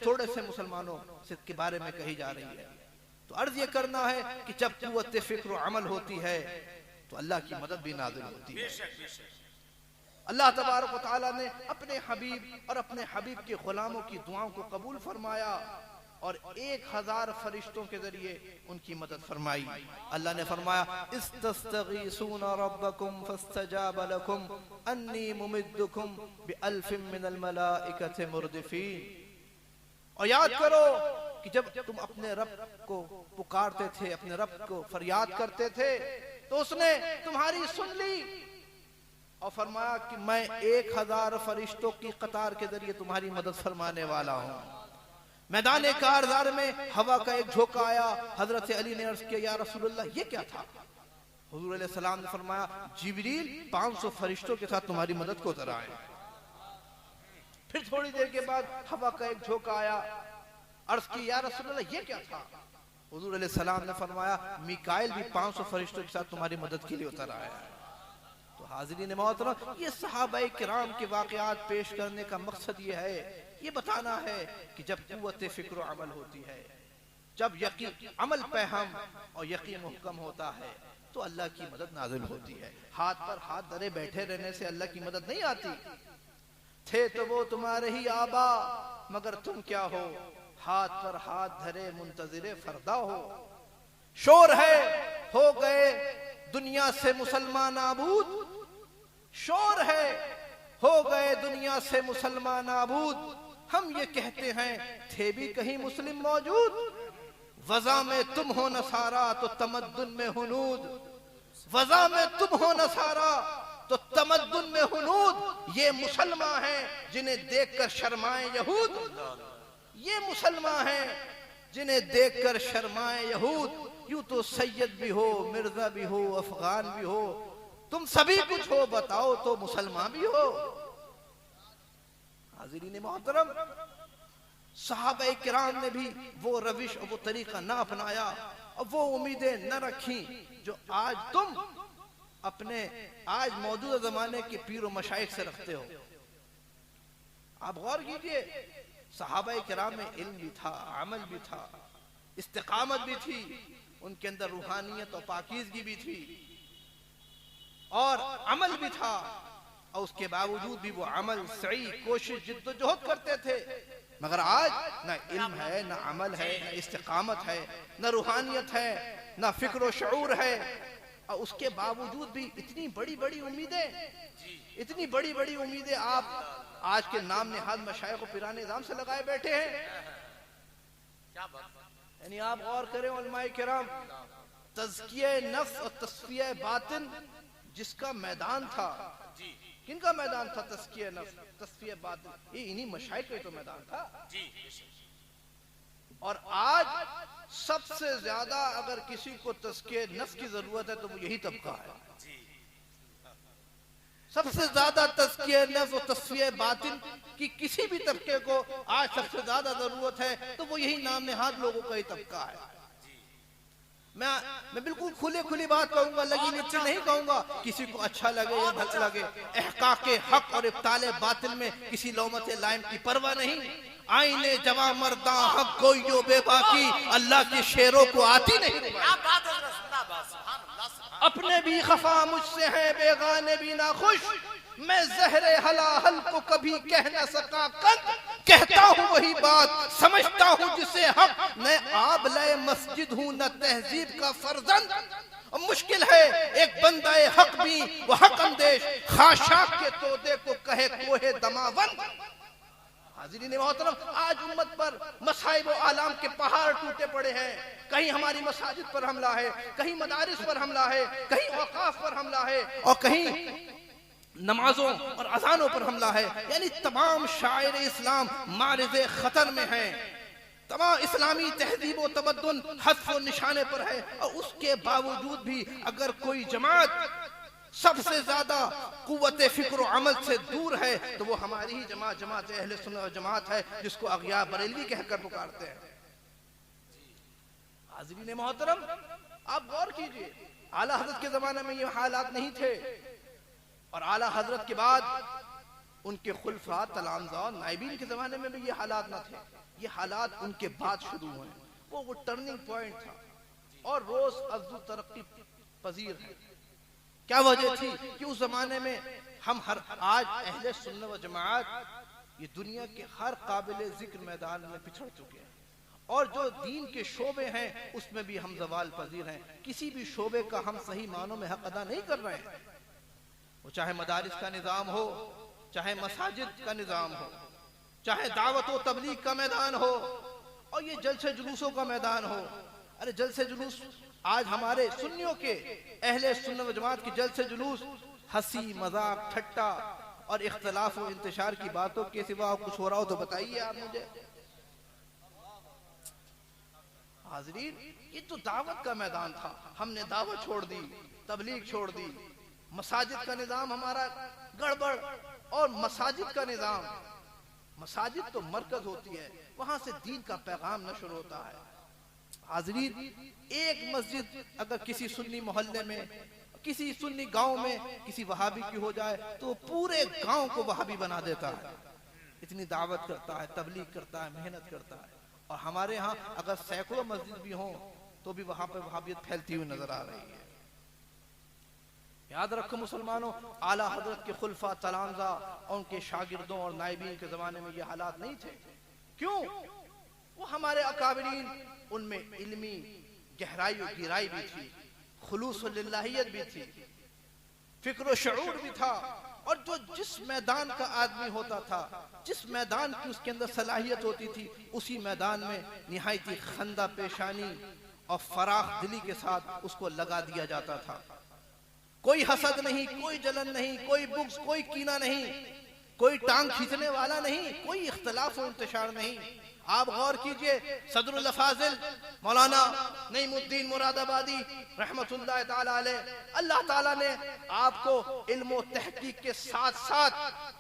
थोड़े से मुसलमानों से के बारे में कही जा रही है। तो अर्ज ये करना है कि जब कुव्वत फिक्र अमल होती है तो अल्लाह की मदद भी नाज़िल होती है। अल्लाह तबारक व तआला ने अपने हबीब और अपने हबीब के गुलामों की दुआओं को कबूल फरमाया और 1000 फरिश्तों के जरिए उनकी मदद फरमाई। अल्लाह ने फरमाया इस्तस्तगीसूना रब्बकुम फस्तजाब लकुम अन्नी मुमिद्दुकुम बिअल्फिन मिनल मलाइकति मुर्दिफीन। और याद करो कि जब तुम अपने रब को पुकारते थे, अपने रब को फरियाद करते थे तो उसने तुम्हारी सुन ली और फरमाया कि मैं 1000 फरिश्तों की कतार के जरिए तुम्हारी मदद फरमाने वाला हूं। मैदान कारज़ार में हवा का एक झोंका आया। हजरत अली ने अर्ज किया या रसूलुल्लाह, ये क्या था? हुजूर अलैहि सलाम ने फरमाया जिब्रील 500 फरिश्तों के साथ तुम्हारी मदद को उतर आए। फिर थोड़ी देर के बाद हवा का एक झोंका आया। अर्ज की या रसूलुल्लाह, ये क्या था? हुजूर अलैहि सलाम ने फरमाया मीकाइल भी 500 फरिश्तों के साथ तुम्हारी मदद के लिए उतर आया है। तो हाज़रीन मोहतरम, ये सहाबाए किराम के वाक़यात पेश करने का मकसद ये है, ये बताना है कि जब कुव्वत फिक्र अमल होती है, जब यकीन अमल पे हम और यकीन मुहकम होता है तो अल्लाह की मदद नाज़िल होती है। हाथ पर हाथ धरे बैठे रहने से अल्लाह की मदद नहीं आती। थे तो वो तुम्हारे ही आबा मगर तुम क्या हो, हाथ पर हाथ धरे मुंतज़िरे फरदा हो। शोर है हो गए दुनिया से मुसलमान आबूद, शोर है हो गए दुनिया से मुसलमान आबूद। हम ये कहते हैं थे भी कहीं मुस्लिम मौजूद। वज़ा में तुम हो नसारा तो तमद्दुन में हुनूद, वज़ा में तुम हो नसारा तो तमद्दुन में हुनूद। ये मुसलमान हैं जिन्हें देखकर शर्माए यहूद, ये मुसलमान हैं जिन्हें देखकर शर्माए यहूद। यूं तो सैयद भी हो, मिर्जा भी हो, अफगान भी हो, तुम सभी कुछ हो, बताओ तो मुसलमान भी हो। हाज़रीन मोहतरम, सहाबाए किराम ने भी वो रविश और वो तरीका ना अपनाया और वो उम्मीदें न रखी जो आज तुम अपने आज मौजूदा जमाने के पीर और मशाइख से रखते हो। आप गौर कीजिए, सहाबाए किराम में इल्म भी था, अमल भी था, इस्तिकामत भी थी, उनके अंदर रूहानियत और पाकीज़गी भी थी और अमल भी था। और उसके बावजूद भी वो अमल सही कोशिश जिद्दोजहद करते थे। मगर आज ना इल्म है, ना अमल है, ना इस्तिकामत है, ना रूहानियत है, ना फिक्र व शऊर है। और उसके बावजूद भी इतनी बड़ी बड़ी उम्मीदें, इतनी बड़ी बड़ी उम्मीदें आप आज के नाम निहाद मशाइख और पिराने निज़ाम से लगाए बैठे हैं। यानी आप गौर करें उलमाए किराम, तज़किया नफ्स और तस्फिया बातिन जिसका मैदान था, किनका मैदान था? तज़किया नफ्स, तस्फिया बातिन, ये इन्हीं मशाइख का तो मैदान था। और आज सबसे ज्यादा अगर किसी को तज़किया नफ्स की जरूरत है तो वो यही तबका है। सबसे ज्यादा तज़किया नफ्स और तस्फिया बातिन की किसी भी तबके को आज सबसे ज्यादा जरूरत है तो वो यही नाम निहाद लोगों का ही तबका है। मैं बिल्कुल खुली बात कहूंगा, लगी नीचे नहीं कहूंगा, किसी को अच्छा लगे या भला लगे। एहकाके हक और इब्ताले बातिल में किसी लौमत लाइम की परवाह नहीं। आईने जवा मर्दा हक कोई जो बेबाकी, अल्लाह के शेरों को आती नहीं। अपने भी खफा मुझसे हैं, बेगाने भी ना खुश। मैं ज़हरे हलाहल को कभी कह न सका कद, कहता हूँ वही बात समझता हूँ जिसे हक। मैं आबले मस्जिद हूँ न तहजीब का फर्जंद। और मुश्किल है एक बंदाए हक भी वो हक अंदेश, खाशाक के तोदे को कहे कोहे दमावंद। हाज़रीन मोहतरम, आज उम्मत पर मसाइब व आलाम के पहाड़ टूटे पड़े हैं। कहीं हमारी मसाजिद पर हमला है, कहीं मदारिस पर हमला है, कहीं औकाफ पर हमला है और कहीं नमाजों और अजानों पर हमला है। यानी तमाम शायर इस्लाम मारिज़े खतर में हैं। तमाम इस्लामी तहजीब व तमद्दुन हस्फ व निशाने पर है, और उसके बावजूद भी अगर कोई जमात सबसे ज्यादा कुव्वत फिक्र अमल से दूर है तो वो हमारी ही जमात, जमात अहले सुन्नत व जमात है, जिसको अगिया बरेलवी कहकर पुकारते हैं। हाज़रीन मोहतरम, आप गौर कीजिए, आला हजरत के जमाने में ये हालात नहीं थे, और आला हजरत के बाद उनके खुलफा तलामजा नाइबीन के जमाने में भी ये हालात न थे। ये हालात उनके बाद शुरू हुए। वो टर्निंग पॉइंट था, और रोज अफजू तरक्की पजीर है। क्या वजह थी कि उस जमाने में हम आज अहले सुन्नत व जमात ये दुनिया के हर काबिल जिक्र मैदान में पिछड़ चुके हैं, और जो दीन के शोबे हैं उसमें भी हम जवाल पजीर हैं। किसी भी शोबे का हम सही मानों में हक अदा नहीं कर रहे हैं, वो चाहे मदारिस का निज़ाम हो, चाहे मसाजिद का निज़ाम हो, चाहे दावत व तबलीग का मैदान हो, और ये जलसे जुलूसों का मैदान हो। अरे जलसे जुलूस आज हमारे सुन्नियों के अहले सुन्नत व जमात की जलसे जुलूस हंसी मजाक ठट्टा और इख्तलाफ व इंतशार की बातों के सिवा कुछ हो रहा हो तो बताइए आप मुझे। हाज़रीन, ये तो दावत का मैदान था, हमने दावत छोड़ दी, तबलीग छोड़ दी। मसाजिद का निज़ाम हमारा गड़बड़, और मसाजिद का निज़ाम, मसाजिद तो मरकज होती है, वहां से दीन का पैगाम नशर होता है। हाज़रीन, एक मस्जिद अगर किसी सुन्नी मोहल्ले में, किसी सुन्नी गांव में किसी वहाबी की हो जाए तो पूरे गांव को वहाबी बना देता है। इतनी दावत करता है, तबलीग करता है, मेहनत करता है, और हमारे यहाँ अगर सैकड़ों मस्जिद भी हों तो भी वहां पर वहाबियत फैलती हुई नजर आ रही है। याद रखो मुसलमानों, आला हजरत के खुलफा तलामजा और उनके शागिर्दों और नाइबीन के जमाने में ये हालात नहीं थे। क्यों? वो हमारे अकाबरीन, उनमें इल्मी गहराई और गिराई भी थी, खुलूस और लिल्लाहियत भी थी, फिक्र शऊर भी था, और जो जिस मैदान का आदमी होता था, जिस मैदान की उसके अंदर सलाहियत होती थी, उसी मैदान में निहायती खंदा पेशानी और फराख दिली के साथ उसको लगा दिया जाता था। कोई हसद नहीं, कोई जलन नहीं, कोई बुग़्ज़, कोई कीना नहीं, कोई टांग खींचने वाला नहीं, कोई इख्तलाफ और इंतशार नहीं। आप गौर कीजिए, सदरुल अफाजिल मौलाना नईमुद्दीन मुरादाबादी रहमतुल्लाह ताला अलैह, अल्लाह ताला ने आपको इल्म व तहकीक के साथ साथ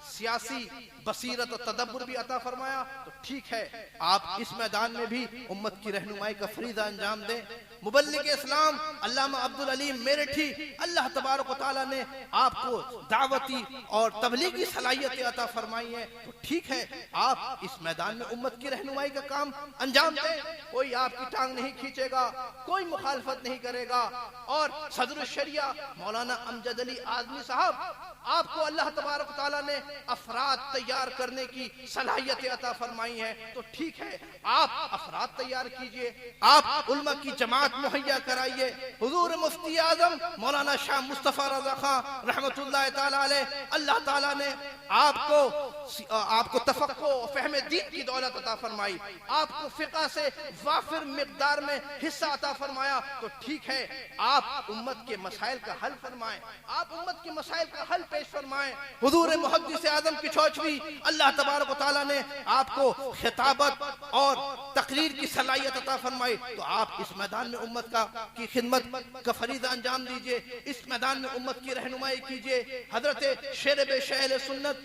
सियासी बसीरत और तदब्बुर भी अता फरमाया। तो ठीक है, आप इस मैदान में भी उम्मत की रहनुमाई का फरीज़ा अंजाम दें। मुबल्लिग इस्लाम अल्लामा अब्दुल अलीम मेरठी, अल्लाह तबारक व तआला ने आपको दावती और तबलीगी सलाहियतें अता फरमाई है। तो ठीक है, आप इस मैदान में उम्मत की रहनुमाई का काम अंजाम दें। कोई आपकी टांग नहीं खींचेगा, कोई मुखालफत नहीं करेगा। और सदरुल शरिया मौलाना अमजद अली आज़मी साहब, आपको अल्लाह तबारक व तआला ने अफराद तैयार करने की सलाहियतें अता फरमाई है। तो ठीक है, आप अफराद तैयार कीजिए, आप उल्मा की जमात मुहैया कराइए। हुजूर मुफ्ती आजम मौलाना शाह मुस्तफा रज़ा खां रहमतुल्लाह ताला अलैह, अल्लाह ताला ने आपको तफक्को और फहमे दीन की दौलत अता फरमाई, आपको फिक़ह से वाफिर मिक़दार में हिस्सा अता फरमाया। तो ठीक है, आप उम्मत के मसाइल का हल फरमाएं, आप उम्मत के मसाइल का हल पेश फरमाएं। हुजूर मुहद्दिस आज़म की चौचवी अल्लाह तबारक व तआला ने आपको खिताबत और तकरीर की सलाहियत अता फरमाई। तो आप इस मैदान में उम्मत की खिदमत का फरीज़ा अंजाम दीजिए, इस मैदान में उम्मत की रहनुमाई कीजिए। हजरत शेर बेशहल सुन्नत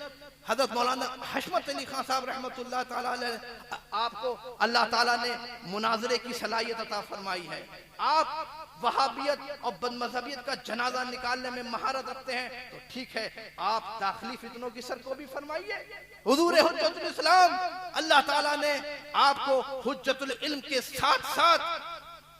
हजरत मौलाना हशमत अली खान साहब रहमतुल्लाह ताला अलैह, आपको अल्लाह ताला ने मुनाजरे की सलाहियत अता फरमाई है। आप वहाबियत और बदमज़हबियत का जनाजा निकालने में महारत रखते हैं। तो ठीक है, आप दाखिली फितनों की सर को भी फरमाइए। हुजूर हुज्जतुल इस्लाम अल्लाह ताला ने आपको हुज्जतुल इल्म के साथ साथ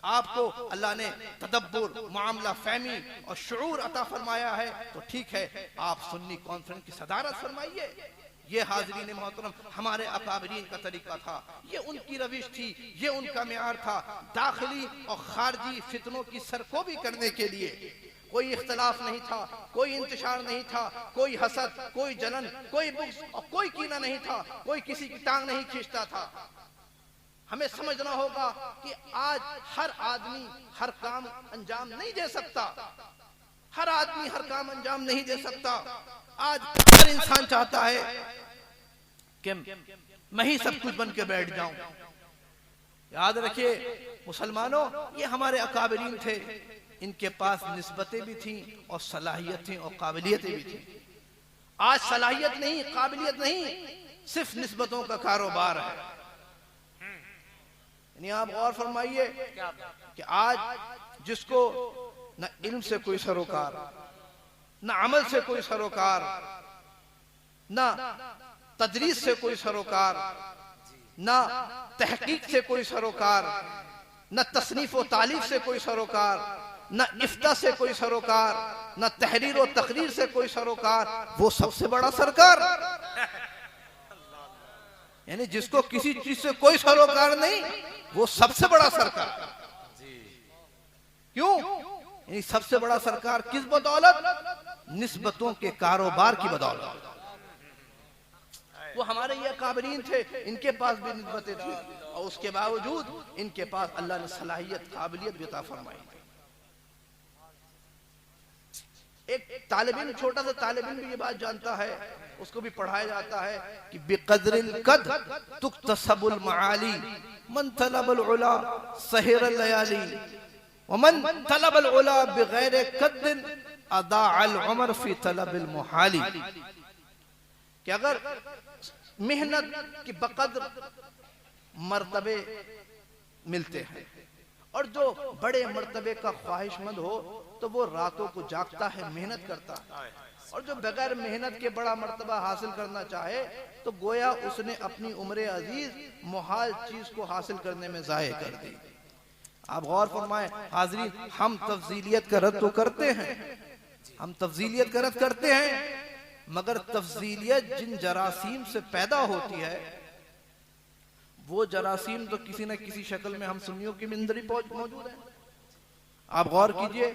आपको अल्लाह ने तदब्बुर, मामला फहमी और शऊर अता फरमाया है। तो ठीक है, आप सुन्नी कॉन्फ्रेंस की सदारत फरमाइए। ये हाज़रीन मोहतरम हमारे अकाबरीन का तरीका था, ये उनकी रविश थी, ये उनका मेयार था। दाखिली और खारजी फितनों की सरकोबी करने के लिए कोई इख्तलाफ नहीं था, कोई इंतशार नहीं था, कोई हसद, कोई जलन, कोई बुग़्ज़ और कोई कीना नहीं था, कोई किसी की टांग नहीं खींचता था। हमें समझना होगा कि आज हर आदमी हर काम अंजाम नहीं दे सकता, हर आदमी हर काम अंजाम नहीं दे सकता। आज हर इंसान चाहता है कि मैं ही सब कुछ बन के बैठ जाऊं, याद रखिए मुसलमानों, ये हमारे अकाबरीन थे, इनके पास निस्बतें भी थीं और सलाहियतें और काबिलियतें भी थीं। आज सलाहियत नहीं, काबिलियत नहीं, सिर्फ निस्बतों का कारोबार है। यानी आप गौर फरमाइए कि आज जिसको न इल्म से कोई सरोकार, न अमल से कोई सरोकार, न तदरीस से कोई सरोकार, न तहकीक से कोई सरोकार, न तसनीफ और तालीफ से कोई सरोकार, न इफ्ता से कोई सरोकार, न तहरीर और तकरीर से कोई सरोकार, वो सबसे बड़ा सरकार। यानी जिसको किसी चीज से कोई सरोकार नहीं, वो सबसे बड़ा सरकार। क्यों? यानी सबसे बड़ा सरकार किस बदौलत? निस्बतों के कारोबार की बदौलत। वो हमारे ये काबरीन थे, इनके पास भी निस्बतें थी और उसके बावजूद इनके पास अल्लाह ने सलाहियत, काबिलियत भी अता फरमाई। एक तालिब इल्म, छोटा सा तालिब इल्म भी ये बात जानता है, उसको भी पढ़ाया जाता है कि बिक़द्रिल क़द तुक्तसबुल मआली, मन तलबल उला सहिरल लयाली, व मन तलबल उला बिगैर क़द्दिन अदाअल उमर फी तलबिल मुहाली। कि अगर मेहनत की बकद्र मर्तबे मिलते हैं और जो बड़े मर्तबे का ख्वाहिशमंद हो तो वो रातों को जागता है, मेहनत करता है, और जो बगैर मेहनत के बड़ा मर्तबा हासिल करना चाहे तो गोया उसने अपनी उम्र अजीज मुहाल चीज को हासिल करने में ज़ाय कर दी। आप गौर फरमाएं हाज़रीन, हम तफजीलियत का रद्द तो करते हैं, हम तफजीलियत का रद्द करते हैं, मगर तफजीलियत जिन जरासीम से पैदा होती है वो जरासीम तो किसी न किसी शक्ल में हम सुन्नियों की अंदर ही मौजूद है। आप गौर कीजिए,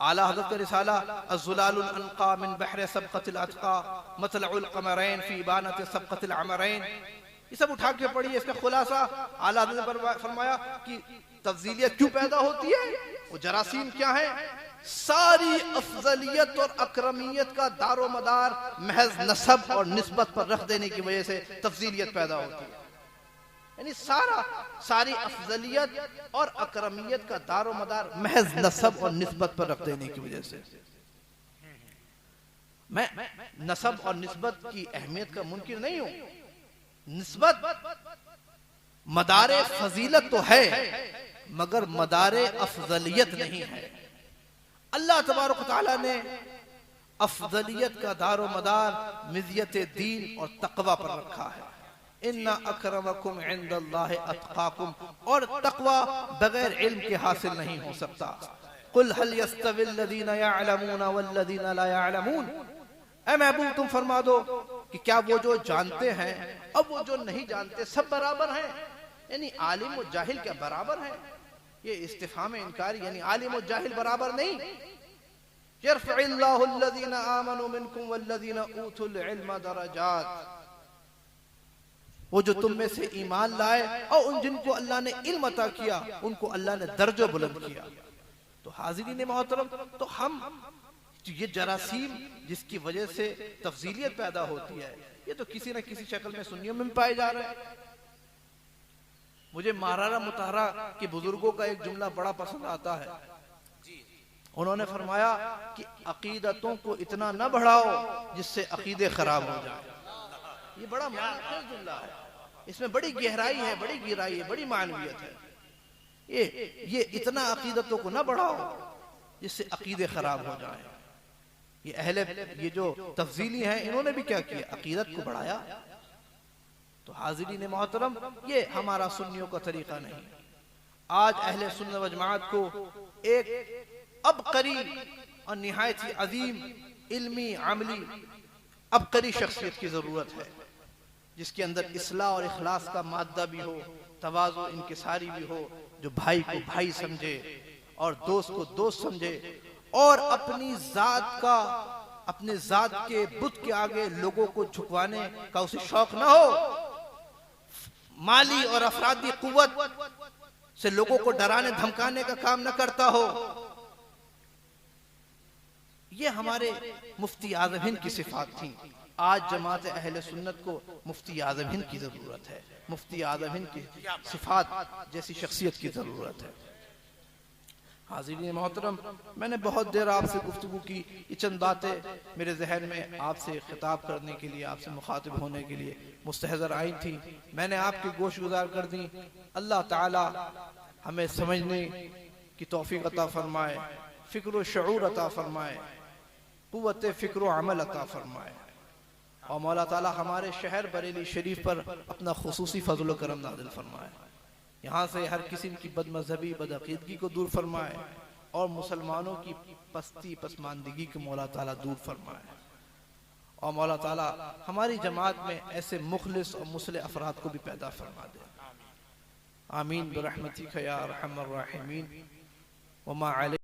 आला हज़रत का रिसाला अज़्ज़ुलालुल अनक़ा मिन बहर सबक़तिल अतक़ा मतलउल क़मरैन फ़ी इबानत सबक़तिल अमरैन, ये सब उठा के पढ़िए। इसका खुलासा आला हज़रत ने फरमाया कि तफजीलियत क्यों पैदा होती है, वो जरासीम क्या है। सारी अफजलियत और अक्रमियत का दारो मदार महज नसब और निस्बत पर रख देने की वजह से तफजीलियत पैदा होती है। यानी सारी अफजलियत और अक्रमियत का दारो मदार महज नसब और निस्बत पर रख देने की वजह से। मैं नसब और निस्बत की अहमियत का मुनकिर नहीं हूं। निस्बत मदारे फजीलत तो है मगर मदारे अफजलियत नहीं है। अल्लाह तबारक तआला ने अफजलियत का दारो मदार मिज़ियत दीन और तक़वा पर रखा है। इन्ना अक्रमकुम इंदल्लाहि अत्क़ाकुम, और तक़वा बगैर इल्म के हासिल नहीं हो सकता। कुल हल यस्तविल लज़ीना यअलमूना वल्लज़ीना ला यअलमून, ऐ महबूब तुम फरमा दो कि क्या वो जो जानते हैं और वो जो नहीं जानते सब बराबर हैं। यानी आलिम और जाहिल क्या बराबर हैं? ये इस्तिफ़हाम इनकारी, यानी आलिम और जाहिल बराबर नहीं। यरफ़इल्लाहु अल्लज़ीना आमनू मिनकुम वल्लज़ीना ऊतुल इल्म दरजात, वो जो तुम में से ईमान लाए और उन जिनको अल्लाह ने इल्म अता किया उनको अल्लाह ने दर्जा बुलंद किया। तो हाज़िरीन मोहतरम, तो हम ये जरासीम जिसकी वजह से तफजीलियत पैदा होती है ये तो किसी न किसी शक्ल में सुन्नियों में पाए जा रहे हैं। मुझे महाराणा मुताहरा के बुजुर्गों का एक जुमला बड़ा पसंद आता है। उन्होंने फरमाया कि अकीदतों को इतना न बढ़ाओ जिससे अकीदे खराब हो जाए। ये बड़ा मानवीय जुमला है, इसमें बड़ी गहराई है, बड़ी गहराई है, बड़ी मानवीयत है। ये इतना अकीदतों को न बढ़ाओ जिससे अकीदे खराब हो जाए। ये जो तफजीली हैं इन्होंने भी क्या किया, अकीदत को बढ़ाया। तो हाज़िरीन मोहतरम, ये हमारा सुन्नियों का तरीका नहीं। आज अहले सुन्नत व जमात को एक अबकरी और निहायत ही अजीम इल्मी अमली अबकरी शख्सियत की जरूरत है जिसके अंदर इस्लाह और इखलास का मादा भी हो, तवाज़ु इंकिसारी भी हो, जो भाई को भाई समझे और दोस्त को दोस्त समझे और अपनी अपने जात के बुत के आगे लोगों को झुकवाने का उसे शौक ना हो, माली और अफरादी कुव्वत से लोगों को डराने धमकाने का काम न करता हो। ये हमारे मुफ्ती आज़म हिंद की सिफात थी। आज जमात अहले सुन्नत को मुफ्ती आज़म हिंद की ज़रूरत है, मुफ्ती आज़म हिंद की सिफात जैसी शख्सियत की ज़रूरत है। हाज़िरीन मोहतरम, मैंने बहुत देर आपसे गुफ्तगू की, ये चंद बातें मेरे जहन में आपसे खिताब करने के लिए, आपसे मुखातिब होने के लिए मुस्तहज़र आई थी, मैंने आपकी गोश गुजार कर दी। अल्लाह ताला हमें समझने की तौफीक अता फरमाए, फ़िक्र व शऊर अता फरमाए, क़ुव्वत फ़िक्र व अमल अता फरमाए, और मौला ताला हमारे शहर बरेली शरीफ पर अपना खुसूसी फजल व करम नाज़िल फरमाए। यहाँ से हर किस्म की बदमज़हबी बदअक़ीदगी को दूर फरमाए और मुसलमानों की पस्ती पसमानदगी को मौला ताला दूर फरमाए, और मौला ताला हमारी जमात में ऐसे मुखलिस और मुस्लिह अफराद को भी पैदा फरमा दे। आमीन बिरहमतिक या अरहमर राहिमीन। वमा